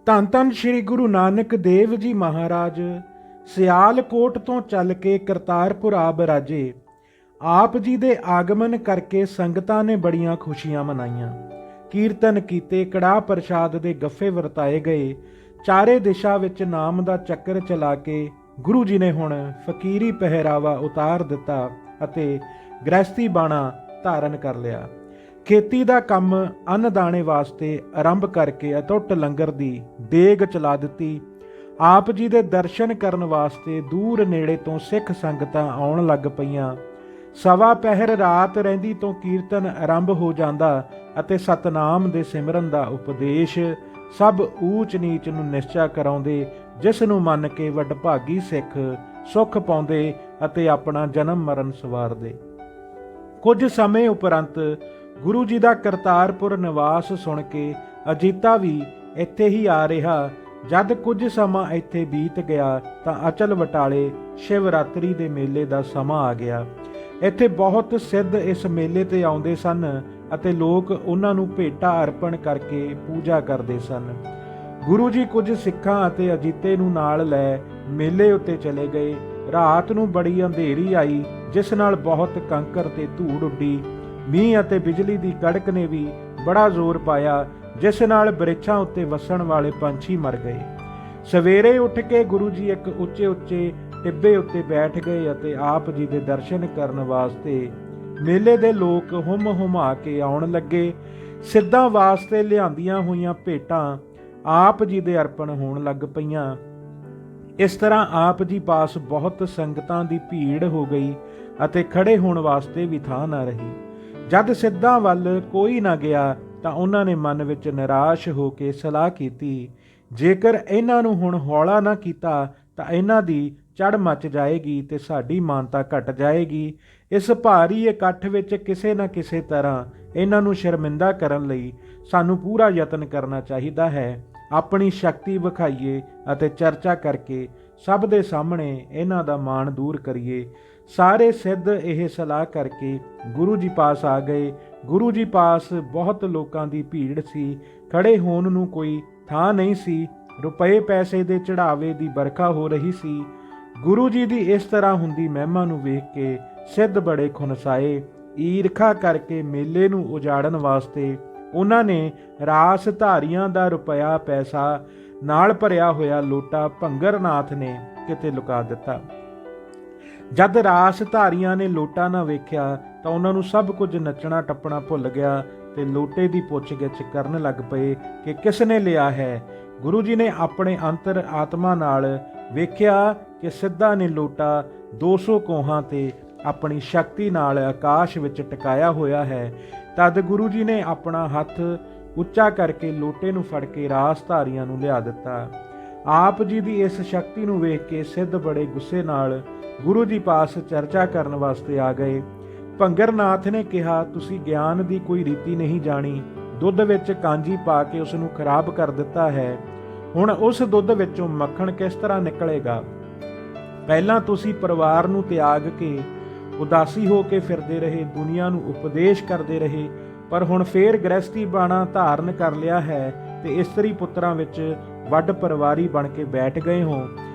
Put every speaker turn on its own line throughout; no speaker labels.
ਧੰਨ ਧੰਨ ਸ਼੍ਰੀ ਗੁਰੂ ਨਾਨਕ ਦੇਵ ਜੀ ਮਹਾਰਾਜ ਸਿਆਲਕੋਟ ਤੋਂ ਚੱਲ ਕੇ ਕਰਤਾਰਪੁਰ ਆ ਬਰਾਜੇ। ਆਪ ਜੀ ਦੇ ਆਗਮਨ ਕਰਕੇ ਸੰਗਤਾਂ ਨੇ ਬੜੀਆਂ ਖੁਸ਼ੀਆਂ ਮਨਾਈਆਂ। ਕੀਰਤਨ ਕੀਤੇ, ਕੜਾਹ ਪ੍ਰਸ਼ਾਦ ਦੇ ਗੱਫੇ ਵਰਤਾਏ ਗਏ। ਚਾਰੇ ਦਿਸ਼ਾ ਵਿੱਚ ਨਾਮ ਦਾ ਚੱਕਰ ਚਲਾ ਕੇ ਗੁਰੂ ਜੀ ਨੇ ਹੁਣ ਫਕੀਰੀ ਪਹਿਰਾਵਾ ਉਤਾਰ ਦਿੱਤਾ ਅਤੇ ਗ੍ਰਹਿਸਤੀ ਬਾਣਾ ਧਾਰਨ ਕਰ ਲਿਆ। ਖੇਤੀ ਦਾ ਕੰਮ ਅੰਨ-ਦਾਣੇ ਵਾਸਤੇ ਆਰੰਭ ਕਰਕੇ ਅਟੁੱਟ ਲੰਗਰ ਦੀ ਡੇਗ ਚਲਾ ਦਿੱਤੀ। ਆਪ ਜੀ ਦੇ ਦਰਸ਼ਨ ਕਰਨ ਵਾਸਤੇ ਦੂਰ ਨੇੜੇ ਤੋਂ ਸਿੱਖ ਸੰਗਤਾਂ ਆਉਣ ਲੱਗ ਪਈਆਂ। ਸਵਾ ਪਹਿਰ ਰਾਤ ਰਹਿੰਦੀ ਤੋਂ ਕੀਰਤਨ ਆਰੰਭ ਹੋ ਜਾਂਦਾ ਅਤੇ ਸਤਨਾਮ ਦੇ ਸਿਮਰਨ ਦਾ ਉਪਦੇਸ਼ ਸਭ ਊਚ ਨੀਚ ਨੂੰ ਨਿਸ਼ਚਾ ਕਰਾਉਂਦੇ, ਜਿਸ ਨੂੰ ਮੰਨ ਕੇ ਵਡਭਾਗੀ ਸਿੱਖ ਸੁੱਖ ਪਾਉਂਦੇ ਅਤੇ ਆਪਣਾ ਜਨਮ ਮਰਨ ਸਵਾਰਦੇ। ਕੁਝ ਸਮੇਂ ਉਪਰੰਤ ਗੁਰੂ ਜੀ ਦਾ ਕਰਤਾਰਪੁਰ ਨਿਵਾਸ ਸੁਣ ਕੇ ਅਜੀਤਾ ਵੀ ਇੱਥੇ ਹੀ ਆ ਰਿਹਾ। ਜਦ ਕੁਝ ਸਮਾਂ ਇੱਥੇ ਬੀਤ ਗਿਆ ਤਾਂ ਅਚਲ ਵਟਾਲੇ ਸ਼ਿਵਰਾਤਰੀ ਦੇ ਮੇਲੇ ਦਾ ਸਮਾਂ ਆ ਗਿਆ। ਇੱਥੇ ਬਹੁਤ ਸਿੱਧ ਇਸ ਮੇਲੇ ਤੇ ਆਉਂਦੇ ਸਨ ਅਤੇ ਲੋਕ ਉਹਨਾਂ ਨੂੰ ਭੇਟਾ ਅਰਪਣ ਕਰਕੇ ਪੂਜਾ ਕਰਦੇ ਸਨ। ਗੁਰੂ ਜੀ ਕੁਝ ਸਿੱਖਾਂ ਅਤੇ ਅਜੀਤੇ ਨੂੰ ਨਾਲ ਲੈ ਮੇਲੇ ਉੱਤੇ ਚਲੇ ਗਏ। ਰਾਤ ਨੂੰ ਬੜੀ ਅੰਧੇਰੀ ਆਈ, ਜਿਸ ਨਾਲ ਬਹੁਤ ਕੰਕਰ ਤੇ ਧੂੜ ਉੱਡੀ। ਮੀਂਹ ਅਤੇ ਬਿਜਲੀ ਦੀ ਕੜਕ ਨੇ ਵੀ ਬੜਾ ਜ਼ੋਰ ਪਾਇਆ, ਜਿਸ ਨਾਲ ਬ੍ਰਿਛਾਂ ਉੱਤੇ ਵਸਣ ਵਾਲੇ ਪੰਛੀ ਮਰ ਗਏ। ਸਵੇਰੇ ਉੱਠ ਕੇ ਗੁਰੂ ਜੀ ਇੱਕ ਉੱਚੇ ਉੱਚੇ ਟਿੱਬੇ ਉੱਤੇ ਬੈਠ ਗਏ ਅਤੇ ਆਪ ਜੀ ਦੇ ਦਰਸ਼ਨ ਕਰਨ ਵਾਸਤੇ ਮੇਲੇ ਦੇ ਲੋਕ ਹੁੰਮ ਹੁਮਾ ਕੇ ਆਉਣ ਲੱਗੇ। ਸਿੱਧਾਂ ਵਾਸਤੇ ਲਿਆਂਦੀਆਂ ਹੋਈਆਂ ਭੇਟਾਂ ਆਪ ਜੀ ਦੇ ਅਰਪਣ ਹੋਣ ਲੱਗ ਪਈਆਂ। ਇਸ ਤਰ੍ਹਾਂ ਆਪ ਜੀ ਪਾਸ ਬਹੁਤ ਸੰਗਤਾਂ ਦੀ ਭੀੜ ਹੋ ਗਈ ਅਤੇ ਖੜੇ ਹੋਣ ਵਾਸਤੇ ਵੀ ਥਾਂ ਨਾ ਰਹੀ। ਜਦ ਸਿੱਧਾਂ ਵੱਲ ਕੋਈ ਨਾ ਗਿਆ ਤਾਂ ਉਹਨਾਂ ਨੇ ਮਨ ਵਿੱਚ ਨਿਰਾਸ਼ ਹੋ ਕੇ ਸਲਾਹ ਕੀਤੀ, ਜੇਕਰ ਇਹਨਾਂ ਨੂੰ ਹੁਣ ਹੌਲਾ ਨਾ ਕੀਤਾ ਤਾਂ ਇਹਨਾਂ ਦੀ ਚੜ੍ਹ ਮੱਚ ਜਾਏਗੀ ਤੇ ਸਾਡੀ ਮਾਨਤਾ ਘਟ ਜਾਏਗੀ। ਇਸ ਭਾਰੀ ਇਕੱਠ ਵਿੱਚ ਕਿਸੇ ਨਾ ਕਿਸੇ ਤਰ੍ਹਾਂ ਇਹਨਾਂ ਨੂੰ ਸ਼ਰਮਿੰਦਾ ਕਰਨ ਲਈ ਸਾਨੂੰ ਪੂਰਾ ਯਤਨ ਕਰਨਾ ਚਾਹੀਦਾ ਹੈ। ਆਪਣੀ ਸ਼ਕਤੀ ਵਿਖਾਈਏ ਅਤੇ ਚਰਚਾ ਕਰਕੇ ਸਭ ਦੇ ਸਾਹਮਣੇ ਇਹਨਾਂ ਦਾ ਮਾਣ ਦੂਰ ਕਰੀਏ। ਸਾਰੇ ਸਿੱਧ ਇਹ ਸਲਾਹ ਕਰਕੇ ਗੁਰੂ ਜੀ ਪਾਸ ਆ ਗਏ। ਗੁਰੂ ਜੀ ਪਾਸ ਬਹੁਤ ਲੋਕਾਂ ਦੀ ਭੀੜ ਸੀ। ਖੜੇ ਹੋਣ ਨੂੰ ਕੋਈ ਥਾਂ ਨਹੀਂ ਸੀ। ਰੁਪਏ ਪੈਸੇ ਦੇ ਚੜਾਵੇ ਦੀ ਵਰਖਾ ਹੋ ਰਹੀ ਸੀ। ਗੁਰੂ ਜੀ ਦੀ ਇਸ ਤਰ੍ਹਾਂ ਹੁੰਦੀ ਮਹਿਮਾ ਨੂੰ ਵੇਖ ਕੇ ਸਿੱਧ ਬੜੇ ਖੁਨਸਾਏ। ਈਰਖਾ ਕਰਕੇ ਮੇਲੇ ਨੂੰ ਉਜਾੜਨ ਵਾਸਤੇ ਉਹਨਾਂ ਨੇ ਰਾਸ ਧਾਰੀਆਂ ਦਾ ਰੁਪਇਆ ਪੈਸਾ ਨਾਲ ਭਰਿਆ ਹੋਇਆ ਲੋਟਾ ਭੰਗਰਨਾਥ ਨੇ ਕਿਤੇ ਲੁਕਾ ਦਿੱਤਾ। ਜਦ ਰਾਸ ਧਾਰੀਆਂ ਨੇ ਲੋਟਾ ਨਾ ਵੇਖਿਆ ਤਾਂ ਉਹਨਾਂ ਨੂੰ ਸਭ ਕੁਝ ਨੱਚਣਾ ਟੱਪਣਾ ਭੁੱਲ ਗਿਆ ਤੇ ਲੋਟੇ ਦੀ ਪੁੱਛ-ਗਿੱਛ ਕਰਨ ਲੱਗ ਪਏ ਕਿ ਕਿਸ ਨੇ ਲਿਆ ਹੈ। ਗੁਰੂ ਜੀ ਨੇ ਆਪਣੇ ਅੰਤਰ ਆਤਮਾ ਨਾਲ ਵੇਖਿਆ ਕਿ ਸਿੱਧਾ ਨੇ ਲੋਟਾ 200 ਕੋਹਾਂ ਤੇ ਆਪਣੀ ਸ਼ਕਤੀ ਨਾਲ ਆਕਾਸ਼ ਵਿੱਚ ਟਿਕਾਇਆ ਹੋਇਆ ਹੈ। ਤਦ ਗੁਰੂ ਜੀ ਨੇ ਆਪਣਾ ਹੱਥ ਉੱਚਾ ਕਰਕੇ ਲੋਟੇ ਨੂੰ ਫੜ ਕੇ ਰਾਸ ਧਾਰੀਆਂ ਨੂੰ ਲਿਆ ਦਿੱਤਾ। ਆਪ ਜੀ ਦੀ ਇਸ ਸ਼ਕਤੀ ਨੂੰ ਵੇਖ ਕੇ ਸਿੱਧ ਬੜੇ ਗੁੱਸੇ ਨਾਲ ਗੁਰੂ ਜੀ ਪਾਸ ਚਰਚਾ ਕਰਨ ਵਾਸਤੇ ਆ ਗਏ। ਭੰਗਰਨਾਥ ਨੇ ਕਿਹਾ, ਤੁਸੀਂ ਗਿਆਨ ਦੀ ਕੋਈ ਰੀਤੀ ਨਹੀਂ ਜਾਣੀ। ਦੁੱਧ ਵਿੱਚ ਕਾਂਜੀ ਪਾ ਕੇ ਉਸ ਨੂੰ ਖਰਾਬ ਕਰ ਦਿੱਤਾ ਹੈ। ਹੁਣ ਉਸ ਦੁੱਧ ਵਿੱਚੋਂ ਮੱਖਣ ਕਿਸ ਤਰ੍ਹਾਂ ਨਿਕਲੇਗਾ? ਪਹਿਲਾਂ ਤੁਸੀਂ ਪਰਿਵਾਰ ਨੂੰ ਤਿਆਗ ਕੇ ਉਦਾਸੀ ਹੋ ਕੇ ਫਿਰਦੇ ਰਹੇ, ਦੁਨੀਆ ਨੂੰ ਉਪਦੇਸ਼ ਕਰਦੇ ਰਹੇ, ਪਰ ਹੁਣ ਫੇਰ ਗ੍ਰਹਿਸਤੀ ਬਾਣਾ ਧਾਰਨ ਕਰ ਲਿਆ ਹੈ ਤੇ ਇਸਤਰੀ ਪੁੱਤਰਾਂ ਵਿੱਚ ਵੱਡ ਪਰਿਵਾਰੀ ਬਣ ਕੇ ਬੈਠ ਗਏ ਹੋ।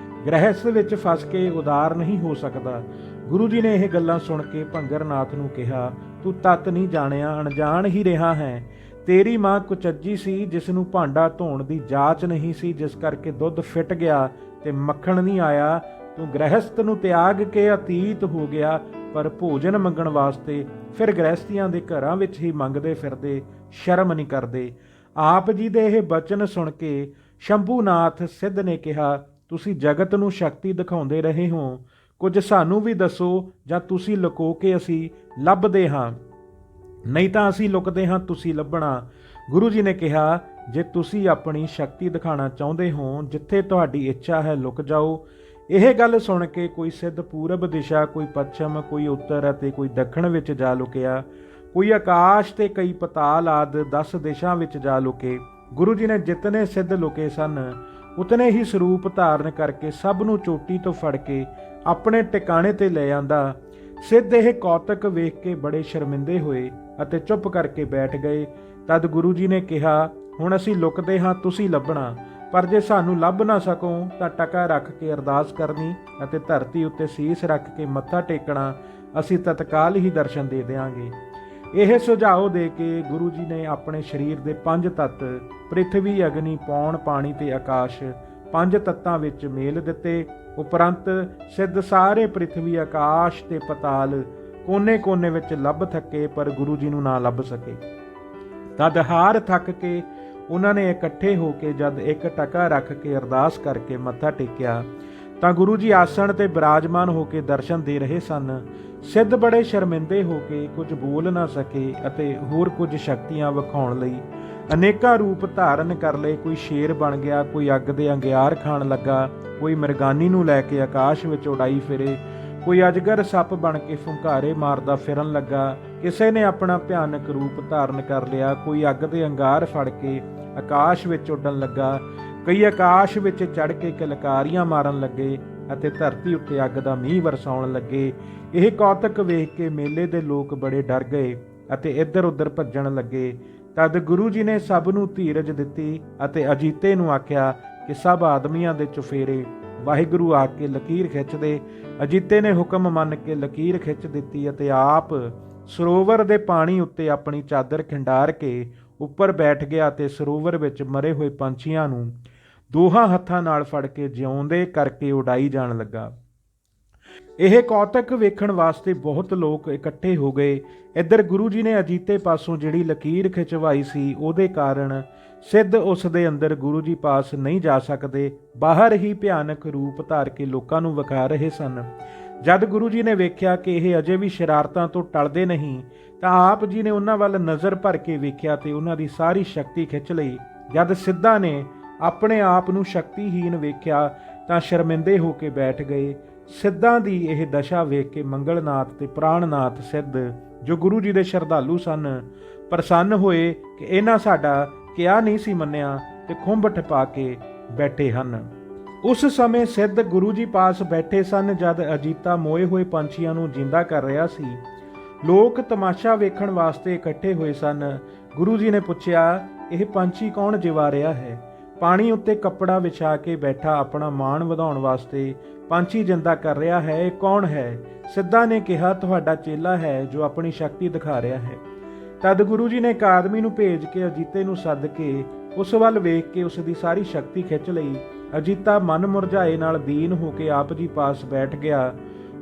ਗ੍ਰਹਿਸਥ ਵਿੱਚ ਫਸ ਕੇ ਉਦਾਰ ਨਹੀਂ ਹੋ ਸਕਦਾ। ਗੁਰੂ ਜੀ ਨੇ ਇਹ ਗੱਲਾਂ ਸੁਣ ਕੇ ਭੰਗਰਨਾਥ ਨੂੰ ਕਿਹਾ, ਤੂੰ ਤੱਤ ਨਹੀਂ ਜਾਣਿਆ, ਅਣਜਾਣ ਹੀ ਰਿਹਾ ਹੈ। ਤੇਰੀ ਮਾਂ ਕੁਚੱਜੀ ਸੀ, ਜਿਸ ਨੂੰ ਭਾਂਡਾ ਧੋਣ ਦੀ ਜਾਚ ਨਹੀਂ ਸੀ, ਜਿਸ ਕਰਕੇ ਦੁੱਧ ਫਿੱਟ ਗਿਆ ਤੇ ਮੱਖਣ ਨਹੀਂ ਆਇਆ। ਤੂੰ ਗ੍ਰਹਿਸਥ ਨੂੰ ਤਿਆਗ ਕੇ ਅਤੀਤ ਹੋ ਗਿਆ, ਪਰ ਭੋਜਨ ਮੰਗਣ ਵਾਸਤੇ ਫਿਰ ਗ੍ਰਹਿਸਤੀਆਂ ਦੇ ਘਰਾਂ ਵਿੱਚ ਹੀ ਮੰਗਦੇ ਫਿਰਦੇ, ਸ਼ਰਮ ਨਹੀਂ ਕਰਦੇ। ਆਪ ਜੀ ਦੇ ਇਹ ਬਚਨ ਸੁਣ ਕੇ ਸ਼ੰਭੂਨਾਥ ਸਿੱਧ ਨੇ ਕਿਹਾ, ਤੁਸੀਂ ਜਗਤ ਨੂੰ ਸ਼ਕਤੀ ਦਿਖਾਉਂਦੇ ਰਹੇ ਹੋ, ਕੁਝ ਸਾਨੂੰ ਵੀ ਦੱਸੋ, ਜਾਂ ਤੁਸੀਂ ਲੁਕੋ ਕੇ ਅਸੀਂ ਲੱਭਦੇ ਹਾਂ, ਨਹੀਂ ਤਾਂ ਅਸੀਂ ਲੁਕਦੇ ਹਾਂ, ਤੁਸੀਂ ਲੱਭਣਾ। ਗੁਰੂ ਜੀ ਨੇ ਕਿਹਾ, ਜੇ ਤੁਸੀਂ ਆਪਣੀ ਸ਼ਕਤੀ ਦਿਖਾਉਣਾ ਚਾਹੁੰਦੇ ਹੋ, ਜਿੱਥੇ ਤੁਹਾਡੀ ਇੱਛਾ ਹੈ ਲੁਕ ਜਾਓ। ਇਹ ਗੱਲ ਸੁਣ ਕੇ ਕੋਈ ਸਿੱਧ ਪੂਰਬ ਦਿਸ਼ਾ, ਕੋਈ ਪੱਛਮ, ਕੋਈ ਉੱਤਰ ਅਤੇ ਕੋਈ ਦੱਖਣ ਵਿੱਚ ਜਾ ਲੁਕਿਆ। ਕੋਈ ਆਕਾਸ਼ ਤੇ ਕਈ ਪਤਾਲ ਆਦਿ 10 ਦਿਸ਼ਾ ਵਿੱਚ ਜਾ ਲੁਕੇ। ਗੁਰੂ ਜੀ ਨੇ ਜਿਤਨੇ ਸਿੱਧ ਲੁਕੇ ਸਨ ਉਤਨੇ ਹੀ ਸਰੂਪ ਧਾਰਨ ਕਰਕੇ ਸਭ ਨੂੰ ਚੋਟੀ ਤੋਂ ਫੜ ਕੇ ਆਪਣੇ ਟਿਕਾਣੇ ਤੇ ਲੈ ਆਂਦਾ। ਸਿੱਧ ਇਹ ਕੌਤਕ ਵੇਖ ਕੇ ਬੜੇ ਸ਼ਰਮਿੰਦੇ ਹੋਏ ਅਤੇ ਚੁੱਪ ਕਰਕੇ ਬੈਠ ਗਏ। ਤਦ ਗੁਰੂ ਜੀ ਨੇ ਕਿਹਾ, ਹੁਣ ਅਸੀਂ ਲੁਕਦੇ ਹਾਂ, ਤੁਸੀਂ ਲੱਭਣਾ। ਪਰ ਜੇ ਸਾਨੂੰ ਲੱਭ ਨਾ ਸਕੋ ਤਾਂ ਟਕਾ ਰੱਖ ਕੇ ਅਰਦਾਸ ਕਰਨੀ ਅਤੇ ਧਰਤੀ ਉੱਤੇ ਸੀਸ ਰੱਖ ਕੇ ਮੱਥਾ ਟੇਕਣਾ, ਅਸੀਂ ਤਤਕਾਲ ਹੀ ਦਰਸ਼ਨ ਦੇ ਦਿਆਂਗੇ। ਇਹ ਸੁਝਾਅ ਦੇ ਕੇ ਗੁਰੂ ਜੀ ਨੇ ਆਪਣੇ ਸਰੀਰ ਦੇ 5 ਤੱਤ ਪ੍ਰਿਥਵੀ, ਅਗਨੀ, ਪੌਣ, ਪਾਣੀ ਤੇ ਆਕਾਸ਼ 5 ਤੱਤਾਂ ਵਿੱਚ ਮੇਲ ਦਿੱਤੇ। ਉਪਰੰਤ ਸਿੱਧ ਸਾਰੇ ਪ੍ਰਿਥਵੀ, ਆਕਾਸ਼ ਤੇ ਪਤਾਲ ਕੋਨੇ-ਕੋਨੇ ਵਿੱਚ ਲੱਭ ਥੱਕੇ, ਪਰ ਗੁਰੂ ਜੀ ਨੂੰ ਨਾ ਲੱਭ ਸਕੇ। ਤਦ ਹਾਰ ਥੱਕ ਕੇ ਉਹਨਾਂ ਨੇ ਇਕੱਠੇ ਹੋ ਕੇ ਜਦ ਇੱਕ ਟਕਾ ਰੱਖ ਕੇ ਅਰਦਾਸ ਕਰਕੇ ਮੱਥਾ ਟੇਕਿਆ ਤਾਂ ਗੁਰੂ ਜੀ ਆਸਣ ਤੇ ਬਿਰਾਜਮਾਨ ਹੋ ਕੇ ਦਰਸ਼ਨ ਦੇ ਰਹੇ ਸਨ। ਸਿੱਧ ਬੜੇ ਸ਼ਰਮਿੰਦੇ ਹੋ ਕੇ ਕੁਝ ਬੋਲ ਨਾ ਸਕੇ ਅਤੇ ਹੋਰ ਕੁਝ ਸ਼ਕਤੀਆਂ ਵਿਖਾਉਣ ਲਈ ਅਨੇਕਾਂ ਰੂਪ ਧਾਰਨ ਕਰ ਲਏ। ਕੋਈ ਸ਼ੇਰ ਬਣ ਗਿਆ, ਕੋਈ ਅੱਗ ਦੇ ਅੰਗਿਆਰ ਖਾਣ ਲੱਗਾ, ਕੋਈ ਮਿਰਗਾਨੀ ਨੂੰ ਲੈ ਕੇ ਆਕਾਸ਼ ਵਿੱਚ ਉਡਾਈ ਫਿਰੇ, ਕੋਈ ਅਜਗਰ ਸੱਪ ਬਣ ਕੇ ਫੁੰਕਾਰੇ ਮਾਰਦਾ ਫਿਰਨ ਲੱਗਾ। ਕਿਸੇ ਨੇ ਆਪਣਾ ਭਿਆਨਕ ਰੂਪ ਧਾਰਨ ਕਰ ਲਿਆ, ਕੋਈ ਅੱਗ ਦੇ ਅੰਗਾਰ ਫੜ ਕੇ ਆਕਾਸ਼ ਵਿੱਚ ਉੱਡਣ ਲੱਗਾ, ਕਈ ਆਕਾਸ਼ ਵਿੱਚ ਚੜ੍ਹ ਕੇ ਕਿਲਕਾਰੀਆਂ ਮਾਰਨ ਲੱਗੇ ਅਤੇ ਧਰਤੀ ਉੱਤੇ ਅੱਗ ਦਾ ਮੀਂਹ ਵਰਸਾਉਣ ਲੱਗੇ। ਇਹ ਕੌਤਕ ਵੇਖ ਕੇ ਮੇਲੇ ਦੇ ਲੋਕ ਬੜੇ ਡਰ ਗਏ ਅਤੇ ਇੱਧਰ ਉੱਧਰ ਭੱਜਣ ਲੱਗੇ। ਤਦ ਗੁਰੂ ਜੀ ਨੇ ਸਭ ਨੂੰ ਧੀਰਜ ਦਿੱਤੀ ਅਤੇ ਅਜੀਤੇ ਨੂੰ ਆਖਿਆ ਕਿ ਸਭ ਆਦਮੀਆਂ ਦੇ ਚੁਫੇਰੇ ਵਾਹਿਗੁਰੂ ਆ ਕੇ ਲਕੀਰ ਖਿੱਚ ਦੇ। ਅਜੀਤੇ ਨੇ ਹੁਕਮ ਮੰਨ ਕੇ ਲਕੀਰ ਖਿੱਚ ਦਿੱਤੀ ਅਤੇ ਆਪ ਸਰੋਵਰ ਦੇ ਪਾਣੀ ਉੱਤੇ ਆਪਣੀ ਚਾਦਰ ਖਿੰਡਾਰ ਕੇ ਉੱਪਰ ਬੈਠ ਗਿਆ ਅਤੇ ਸਰੋਵਰ ਵਿੱਚ ਮਰੇ ਹੋਏ ਪੰਛੀਆਂ ਨੂੰ ਦੋਹਾਂ ਹੱਥਾਂ ਨਾਲ ਫੜ ਕੇ ਜਿਉਂਦੇ ਕਰਕੇ ਉਡਾਈ ਜਾਣ ਲੱਗਾ। ਇਹ ਕੌਤਕ ਵੇਖਣ ਵਾਸਤੇ ਬਹੁਤ ਲੋਕ ਇਕੱਠੇ ਹੋ ਗਏ। ਇੱਧਰ ਗੁਰੂ ਜੀ ਨੇ ਅਜੀਤੇ ਪਾਸੋਂ ਜਿਹੜੀ ਲਕੀਰ ਖਿਚਵਾਈ ਸੀ ਉਹਦੇ ਕਾਰਨ ਸਿੱਧ ਉਸ ਦੇ ਅੰਦਰ ਗੁਰੂ ਜੀ ਪਾਸ ਨਹੀਂ ਜਾ ਸਕਦੇ, ਬਾਹਰ ਹੀ ਭਿਆਨਕ ਰੂਪ ਧਾਰ ਕੇ ਲੋਕਾਂ ਨੂੰ ਵਿਖਾ ਰਹੇ ਸਨ। ਜਦ ਗੁਰੂ ਜੀ ਨੇ ਵੇਖਿਆ ਕਿ ਇਹ ਅਜੇ ਵੀ ਸ਼ਰਾਰਤਾਂ ਤੋਂ ਟਲਦੇ ਨਹੀਂ ਤਾਂ ਆਪ ਜੀ ਨੇ ਉਹਨਾਂ ਵੱਲ ਨਜ਼ਰ ਭਰ ਕੇ ਵੇਖਿਆ ਤੇ ਉਹਨਾਂ ਦੀ ਸਾਰੀ ਸ਼ਕਤੀ ਖਿੱਚ ਲਈ। ਜਦ ਸਿੱਧਾਂ ਨੇ ਆਪਣੇ ਆਪ ਨੂੰ ਸ਼ਕਤੀਹੀਨ ਵੇਖਿਆ ਤਾਂ ਸ਼ਰਮਿੰਦੇ ਹੋ ਕੇ ਬੈਠ ਗਏ। ਸਿੱਧਾਂ ਦੀ ਇਹ ਦਸ਼ਾ ਵੇਖ ਕੇ ਮੰਗਲਨਾਥ ਤੇ ਪ੍ਰਾਣਨਾਥ ਸਿੱਧ ਜੋ ਗੁਰੂ ਜੀ ਦੇ ਸ਼ਰਧਾਲੂ ਸਨ ਪ੍ਰਸੰਨ ਹੋਏ ਕਿ ਇਹਨਾਂ ਸਾਡਾ ਕਿਹਾ ਨਹੀਂ ਸੀ ਮੰਨਿਆ ਤੇ ਖੁੰਭ ਠਪਾ ਕੇ ਬੈਠੇ ਹਨ। ਉਸ ਸਮੇਂ ਸਿੱਧ ਗੁਰੂ ਜੀ ਪਾਸ ਬੈਠੇ ਸਨ ਜਦ ਅਜੀਤਾ ਮੋਏ ਹੋਏ ਪੰਛੀਆਂ ਨੂੰ ਜਿੰਦਾ ਕਰ ਰਿਹਾ ਸੀ। ਲੋਕ ਤਮਾਸ਼ਾ ਵੇਖਣ ਵਾਸਤੇ ਇਕੱਠੇ ਹੋਏ ਸਨ। ਗੁਰੂ ਜੀ ਨੇ ਪੁੱਛਿਆ, ਇਹ ਪੰਛੀ ਕੌਣ ਜਿਵਾ ਰਿਹਾ ਹੈ? ਪਾਣੀ ਉੱਤੇ ਕੱਪੜਾ ਵਿਛਾ ਕੇ ਬੈਠਾ ਆਪਣਾ ਮਾਣ ਵਧਾਉਣ ਵਾਸਤੇ ਪੰਛੀ ਜਿੰਦਾ ਕਰ ਰਿਹਾ ਹੈ, ਇਹ ਕੌਣ ਹੈ? ਸਿੱਧਾਂ ਨੇ ਕਿਹਾ, ਤੁਹਾਡਾ ਚੇਲਾ ਹੈ ਜੋ ਆਪਣੀ ਸ਼ਕਤੀ ਦਿਖਾ ਰਿਹਾ ਹੈ। ਤਦ ਗੁਰੂ ਜੀ ਨੇ ਇੱਕ ਆਦਮੀ ਨੂੰ ਭੇਜ ਕੇ ਅਜੀਤੇ ਨੂੰ ਸੱਦ ਕੇ ਉਸ ਵੱਲ ਵੇਖ ਕੇ ਉਸ ਦੀ ਸਾਰੀ ਸ਼ਕਤੀ ਖਿੱਚ ਲਈ। ਅਜੀਤਾ ਮਨ ਮੁਰਝਾਏ ਨਾਲ ਦੀਨ ਹੋ ਕੇ ਆਪ ਜੀ ਪਾਸ ਬੈਠ ਗਿਆ।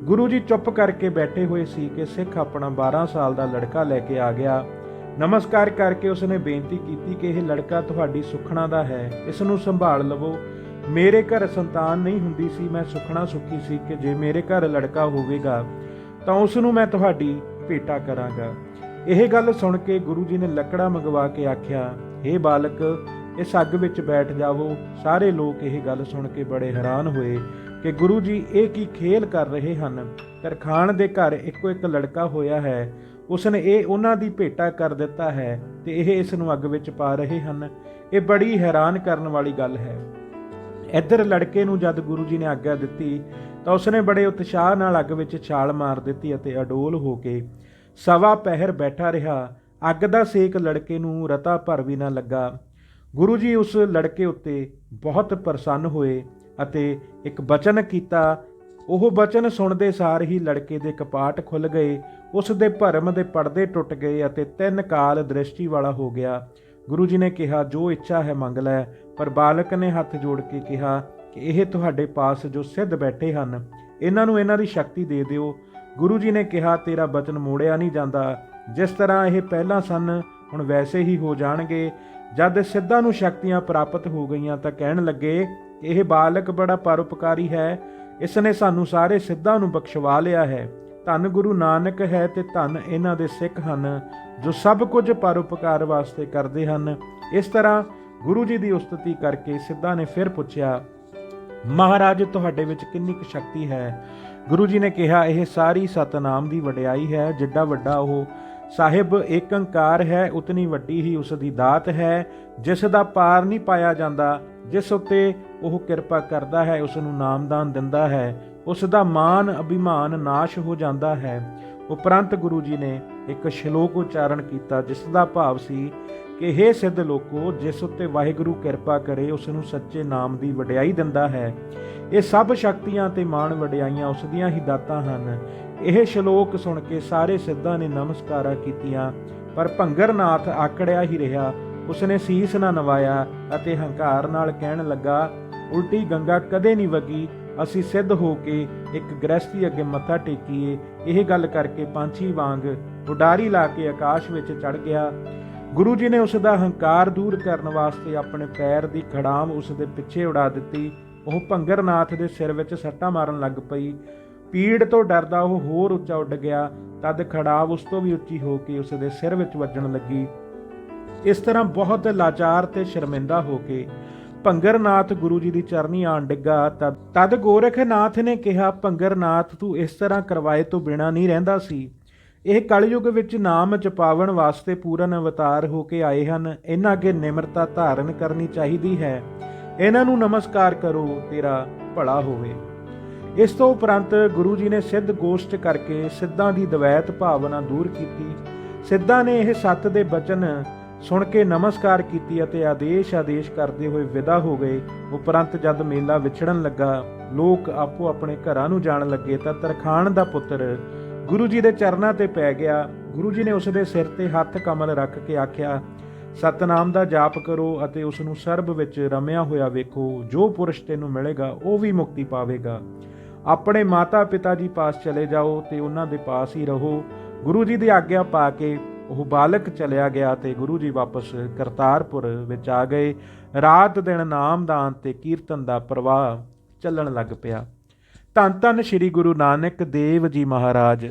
ਗੁਰੂ ਜੀ ਚੁੱਪ ਕਰਕੇ ਬੈਠੇ ਹੋਏ ਸੀ ਕਿ ਸਿੱਖ ਆਪਣਾ 12 ਸਾਲ ਦਾ ਲੜਕਾ ਲੈ ਕੇ ਆ ਗਿਆ। ਨਮਸਕਾਰ ਕਰਕੇ ਉਸਨੇ ਬੇਨਤੀ ਕੀਤੀ ਕਿ ਇਹ ਲੜਕਾ ਤੁਹਾਡੀ ਸੁਖਣਾ ਦਾ ਹੈ, ਇਸ ਨੂੰ ਸੰਭਾਲ ਲਵੋ। ਮੇਰੇ ਘਰ ਸੰਤਾਨ ਨਹੀਂ ਹੁੰਦੀ ਸੀ, ਮੈਂ ਸੁਖਣਾ ਸੁਖੀ ਸੀ ਕਿ ਜੇ ਮੇਰੇ ਘਰ ਲੜਕਾ ਹੋਵੇਗਾ ਤਾਂ ਉਸ ਨੂੰ ਮੈਂ ਤੁਹਾਡੀ ਭੇਟਾ ਕਰਾਂਗਾ। ਇਹ ਗੱਲ ਸੁਣ ਕੇ ਗੁਰੂ ਜੀ ਨੇ ਲੱਕੜਾ ਮੰਗਵਾ ਕੇ ਆਖਿਆ, ਹੇ ਬਾਲਕ, ਇਸ ਅੱਗ ਵਿੱਚ ਬੈਠ ਜਾਵੋ। ਸਾਰੇ ਲੋਕ ਇਹ ਗੱਲ ਸੁਣ ਕੇ ਬੜੇ ਹੈਰਾਨ ਹੋਏ ਕਿ ਗੁਰੂ ਜੀ ਇਹ ਕੀ ਖੇਲ ਕਰ ਰਹੇ ਹਨ। ਤਰਖਾਣ ਦੇ ਘਰ ਇੱਕੋ ਇੱਕ ਲੜਕਾ ਹੋਇਆ ਹੈ, ਉਸਨੇ ਇਹ ਉਹਨਾਂ ਦੀ ਭੇਟਾ ਕਰ ਦਿੱਤਾ ਹੈ ਤੇ ਇਹ ਇਸ ਨੂੰ ਅੱਗ ਵਿੱਚ ਪਾ ਰਹੇ ਹਨ। ਇਹ ਬੜੀ ਹੈਰਾਨ ਕਰਨ ਵਾਲੀ ਗੱਲ ਹੈ। ਇੱਧਰ ਲੜਕੇ ਨੂੰ ਜਦ ਗੁਰੂ ਜੀ ਨੇ ਆਗਿਆ ਦਿੱਤੀ ਤਾਂ ਉਸਨੇ ਬੜੇ ਉਤਸ਼ਾਹ ਨਾਲ ਅੱਗ ਵਿੱਚ ਛਾਲ ਮਾਰ ਦਿੱਤੀ ਅਤੇ ਅਡੋਲ ਹੋ ਕੇ ਸਵਾ ਪਹਿਰ ਬੈਠਾ ਰਿਹਾ। ਅੱਗ ਦਾ ਸੇਕ ਲੜਕੇ ਨੂੰ ਰਤਾ ਭਰ ਵੀ ਨਾ ਲੱਗਾ। ਗੁਰੂ ਜੀ ਉਸ ਲੜਕੇ ਉੱਤੇ ਬਹੁਤ ਪ੍ਰਸੰਨ ਹੋਏ ਅਤੇ ਇੱਕ ਬਚਨ ਕੀਤਾ। ਉਹ ਬਚਨ ਸੁਣਦੇ ਸਾਰ ਹੀ ਲੜਕੇ ਦੇ ਕਪਾਟ ਖੁੱਲ ਗਏ, ਉਸ ਦੇ ਭਰਮ ਦੇ ਪਰਦੇ ਟੁੱਟ ਗਏ ਅਤੇ 3 ਕਾਲ ਦ੍ਰਿਸ਼ਟੀ ਵਾਲਾ ਹੋ ਗਿਆ। ਗੁਰੂ ਜੀ ਨੇ ਕਿਹਾ, ਜੋ ਇੱਛਾ ਹੈ ਮੰਗ ਲੈ। ਪਰ ਬਾਲਕ ਨੇ ਹੱਥ ਜੋੜ ਕੇ ਕਿਹਾ ਕਿ ਇਹ ਤੁਹਾਡੇ ਪਾਸ ਜੋ ਸਿੱਧ ਬੈਠੇ ਹਨ, ਇਹਨਾਂ ਨੂੰ ਇਹਨਾਂ ਦੀ ਸ਼ਕਤੀ ਦੇ ਦਿਓ। ਗੁਰੂ ਜੀ ਨੇ ਕਿਹਾ, ਤੇਰਾ ਬਚਨ ਮੋੜਿਆ ਨਹੀਂ ਜਾਂਦਾ। ਜਿਸ ਤਰ੍ਹਾਂ ਇਹ ਪਹਿਲਾਂ ਸਨ ਹੁਣ ਵੈਸੇ ਹੀ ਹੋ ਜਾਣਗੇ। ਜਦ ਸਿੱਧਾਂ ਨੂੰ ਸ਼ਕਤੀਆਂ ਪ੍ਰਾਪਤ ਹੋ ਗਈਆਂ ਤਾਂ ਕਹਿਣ ਲੱਗੇ ਕਿ ਇਹ ਬਾਲਕ ਬੜਾ ਪਰਉਪਕਾਰੀ ਹੈ, ਇਸ ਨੇ ਸਾਨੂੰ ਸਾਰੇ ਸਿੱਧਾਂ ਨੂੰ ਬਖਸ਼ਵਾ ਲਿਆ ਹੈ। ਧੰਨ ਗੁਰੂ ਨਾਨਕ ਹੈ ਤੇ ਧੰਨ ਇਹਨਾਂ ਦੇ ਸਿੱਖ ਹਨ ਜੋ ਸਭ ਕੁਝ ਪਰਉਪਕਾਰ ਵਾਸਤੇ ਕਰਦੇ ਹਨ। ਇਸ ਤਰ੍ਹਾਂ ਗੁਰੂ ਜੀ ਦੀ ਉਸਤਤੀ ਕਰਕੇ ਸਿੱਧਾਂ ਨੇ ਫਿਰ ਪੁੱਛਿਆ, ਮਹਾਰਾਜ ਤੁਹਾਡੇ ਵਿੱਚ ਕਿੰਨੀ ਕੁ ਸ਼ਕਤੀ ਹੈ? ਗੁਰੂ ਜੀ ਨੇ ਕਿਹਾ, ਇਹ ਸਾਰੀ ਸਤਨਾਮ ਦੀ ਵਡਿਆਈ ਹੈ। ਜਿੱਡਾ ਵੱਡਾ ਉਹ ਸਾਹਿਬ ਏਕੰਕਾਰ ਹੈ, ਉਤਨੀ ਵੱਡੀ ਹੀ ਉਸ ਦੀ ਦਾਤ ਹੈ, ਜਿਸ ਦਾ ਪਾਰ ਨਹੀਂ ਪਾਇਆ ਜਾਂਦਾ। ਜਿਸ ਉੱਤੇ ਉਹ ਕਿਰਪਾ ਕਰਦਾ ਹੈ ਉਸ ਨੂੰ ਨਾਮਦਾਨ ਦਿੰਦਾ ਹੈ, ਉਸ ਦਾ ਮਾਨ ਅਭਿਮਾਨ ਨਾਸ਼ ਹੋ ਜਾਂਦਾ ਹੈ। ਉਪਰੰਤ ਗੁਰੂ ਜੀ ਨੇ ਇੱਕ ਸ਼ਲੋਕ ਉਚਾਰਨ ਕੀਤਾ ਜਿਸ ਦਾ ਭਾਵ ਸੀ ਕਿ हे ਸਿੱਧ ਲੋਕੋ, ਜਿਸ ਉੱਤੇ ਵਾਹਿਗੁਰੂ ਕਿਰਪਾ ਕਰੇ ਉਸ ਨੂੰ ਸੱਚੇ ਨਾਮ ਦੀ ਵਡਿਆਈ ਦਿੰਦਾ ਹੈ। ਇਹ ਸਭ ਸ਼ਕਤੀਆਂ ਤੇ ਮਾਣ ਵਡਿਆਈਆਂ ਉਸ ਦੀਆਂ ਹੀ ਦਾਤਾਂ ਹਨ। ਇਹ ਸ਼ਲੋਕ ਸੁਣ ਕੇ ਸਾਰੇ ਸਿੱਧਾਂ ਨੇ ਨਮਸਕਾਰਾਂ ਕੀਤੀਆਂ, ਪਰ ਭੰਗਰਨਾਥ ਆਕੜਿਆ ਹੀ ਰਿਹਾ। ਉਸਨੇ ਸੀਸ ਨਾ ਨਵਾਇਆ ਅਤੇ ਹੰਕਾਰ ਨਾਲ ਕਹਿਣ ਲੱਗਾ, ਉਲਟੀ ਗੰਗਾ ਕਦੇ ਨਹੀਂ ਵਗੀ। ਅਸੀਂ ਸਿੱਧ ਹੋ ਕੇ ਇੱਕ ਗ੍ਰਹਿਸਤੀ ਅੱਗੇ ਮੱਥਾ ਟੇਕੀਏ। ਇਹ ਗੱਲ ਕਰਕੇ ਪੰਛੀ ਵਾਂਗ ਉਡਾਰੀ ਲਾ ਕੇ ਆਕਾਸ਼ ਵਿੱਚ ਚੜ ਗਿਆ। ਗੁਰੂ ਜੀ ਨੇ ਉਸ ਦਾ ਹੰਕਾਰ ਦੂਰ ਕਰਨ ਵਾਸਤੇ ਆਪਣੇ ਪੈਰ ਦੀ ਖੜਾਮ ਉਸ ਦੇ ਪਿੱਛੇ ਉਡਾ ਦਿੱਤੀ। ਉਹ ਭੰਗਰਨਾਥ ਦੇ ਸਿਰ ਵਿੱਚ ਸੱਟਾਂ ਮਾਰਨ ਲੱਗ ਪਈ। ਪੀੜ ਤੋਂ ਡਰਦਾ ਉਹ ਹੋਰ ਉੱਚਾ ਉੱਡ ਗਿਆ। ਤਦ ਖੜਾਵ ਉਸ ਤੋਂ ਵੀ ਉੱਚੀ ਹੋ ਕੇ ਉਸ ਦੇ ਸਿਰ ਵਿੱਚ ਵੱਜਣ ਲੱਗੀ। ਇਸ ਤਰ੍ਹਾਂ ਬਹੁਤ ਲਾਚਾਰ ਤੇ ਸ਼ਰਮਿੰਦਾ ਹੋ ਕੇ ਭੰਗਰਨਾਥ ਗੁਰੂ ਜੀ ਦੀ ਚਰਨੀ ਆਣ ਡਿੱਗਾ। ਤਦ ਗੋਰਖਨਾਥ ਨੇ ਕਿਹਾ, ਭੰਗਰਨਾਥ ਤੂੰ ਇਸ ਤਰ੍ਹਾਂ ਕਰਵਾਏ ਤੋਂ ਬਿਨਾਂ ਨਹੀਂ ਰਹਿੰਦਾ ਸੀ। ਇਹ ਕਲਯੁਗ ਵਿੱਚ ਨਾਮ ਜਪਾਵਣ ਵਾਸਤੇ ਪੂਰਨ ਅਵਤਾਰ ਹੋ ਕੇ ਆਏ ਹਨ। ਇਹਨਾਂ ਅੱਗੇ ਨਿਮਰਤਾ ਧਾਰਨ ਕਰਨੀ ਚਾਹੀਦੀ ਹੈ। ਇਹਨਾਂ ਨੂੰ ਨਮਸਕਾਰ ਕਰੋ, ਤੇਰਾ ਭਲਾ ਹੋਵੇ। ਇਸ ਤੋਂ ਉਪਰੰਤ ਗੁਰੂ ਜੀ ਨੇ ਸਿੱਧ ਗੋਸ਼ਟ ਕਰਕੇ ਸਿੱਧਾਂ ਦੀ ਦਵੈਤ ਭਾਵਨਾ ਦੂਰ ਕੀਤੀ। ਸਿੱਧਾਂ ਨੇ ਇਹ ਸੱਤ ਦੇ ਬਚਨ ਸੁਣ ਕੇ ਨਮਸਕਾਰ ਕੀਤੀ ਅਤੇ ਆਦੇਸ਼ ਕਰਦੇ ਹੋਏ ਵਿਦਾ ਹੋ ਗਏ। ਉਪਰੰਤ ਜਦ ਮੇਲਾ ਵਿਛੜਨ ਲੱਗਾ, ਲੋਕ ਆਪੋ ਆਪਣੇ ਘਰਾਂ ਨੂੰ ਜਾਣ ਲੱਗੇ ਤਾਂ ਤਰਖਾਣ ਦਾ ਪੁੱਤਰ ਗੁਰੂ ਜੀ ਦੇ ਚਰਨਾਂ ਤੇ ਪੈ ਗਿਆ। ਗੁਰੂ ਜੀ ਨੇ ਉਸ ਦੇ ਸਿਰ ਤੇ ਹੱਥ ਕਮਲ ਰੱਖ ਕੇ ਆਖਿਆ, ਸਤਨਾਮ ਦਾ ਜਾਪ ਕਰੋ ਅਤੇ ਉਸ ਨੂੰ ਸਰਬ ਵਿੱਚ ਰਮਿਆ ਹੋਇਆ ਵੇਖੋ। ਜੋ ਪੁਰਸ਼ ਤੈਨੂੰ ਮਿਲੇਗਾ ਉਹ ਵੀ ਮੁਕਤੀ ਪਾਵੇਗਾ। ਆਪਣੇ ਮਾਤਾ ਪਿਤਾ ਜੀ ਪਾਸ ਚਲੇ ਜਾਓ ਤੇ ਉਹਨਾਂ ਦੇ ਪਾਸ ਹੀ ਰਹੋ। ਗੁਰੂ ਜੀ ਦੀ ਆਗਿਆ ਪਾ ਕੇ ਉਹ ਬਾਲਕ ਚਲਿਆ ਗਿਆ ਤੇ ਗੁਰੂ ਜੀ ਵਾਪਸ ਕਰਤਾਰਪੁਰ ਵਿੱਚ ਆ ਗਏ। ਰਾਤ ਦਿਨ ਨਾਮਦਾਨ ਤੇ ਕੀਰਤਨ ਦਾ ਪ੍ਰਵਾਹ ਚੱਲਣ ਲੱਗ ਪਿਆ। ਧੰਨ ਧੰਨ ਸ੍ਰੀ ਗੁਰੂ ਨਾਨਕ ਦੇਵ ਜੀ ਮਹਾਰਾਜ।